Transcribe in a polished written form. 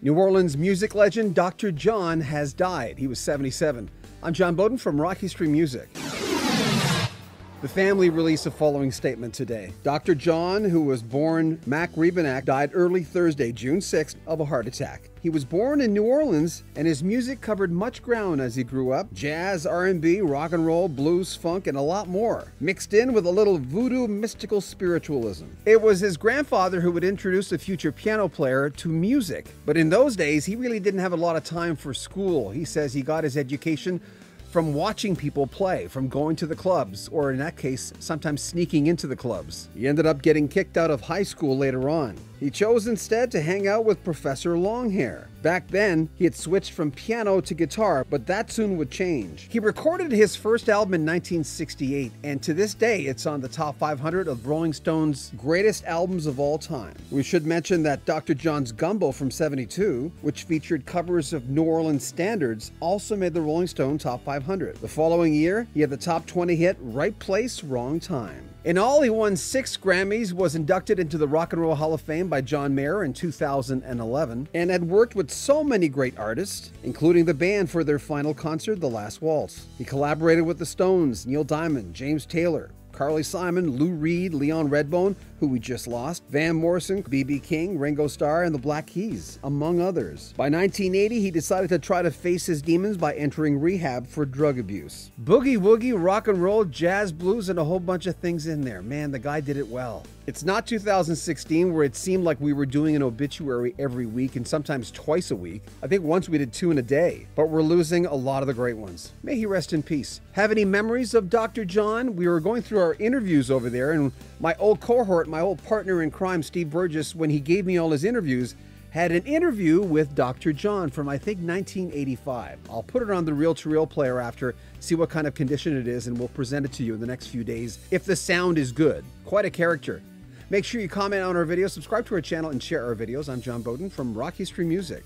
New Orleans music legend Dr. John has died. He was 77. I'm John Bowden from Rock History Music. The family released the following statement today. Dr. John, who was born Mac Rebennack, died early Thursday, June 6th, of a heart attack. He was born in New Orleans, and his music covered much ground as he grew up. Jazz, R&B, rock and roll, blues, funk, and a lot more, mixed in with a little voodoo mystical spiritualism. It was his grandfather who would introduce the future piano player to music. But in those days, he really didn't have a lot of time for school. He says he got his education from watching people play, from going to the clubs, or in that case, sometimes sneaking into the clubs. He ended up getting kicked out of high school later on. He chose instead to hang out with Professor Longhair. Back then, he had switched from piano to guitar, but that soon would change. He recorded his first album in 1968, and to this day, it's on the top 500 of Rolling Stone's greatest albums of all time. We should mention that Dr. John's Gumbo from '72, which featured covers of New Orleans standards, also made the Rolling Stone top 500. The following year, he had the top 20 hit Right Place, Wrong Time. In all, he won 6 Grammys, was inducted into the Rock and Roll Hall of Fame by John Mayer in 2011, and had worked with so many great artists, including the band for their final concert, The Last Waltz. He collaborated with the Stones, Neil Diamond, James Taylor, Carly Simon, Lou Reed, Leon Redbone, who we just lost, Van Morrison, B.B. King, Ringo Starr, and the Black Keys, among others. By 1980, he decided to try to face his demons by entering rehab for drug abuse. Boogie-woogie, rock and roll, jazz, blues, and a whole bunch of things in there. Man, the guy did it well. It's not 2016 where it seemed like we were doing an obituary every week and sometimes twice a week. I think once we did 2 in a day, but we're losing a lot of the great ones. May he rest in peace. Have any memories of Dr. John? We were going through our interviews over there, and my old cohort, my old partner in crime, Steve Burgess, when he gave me all his interviews, had an interview with Dr. John from, I think, 1985. I'll put it on the reel-to-reel player after, see what kind of condition it is, and we'll present it to you in the next few days if the sound is good. Quite a character. Make sure you comment on our videos, subscribe to our channel, and share our videos. I'm John Bowden from Rock History Music.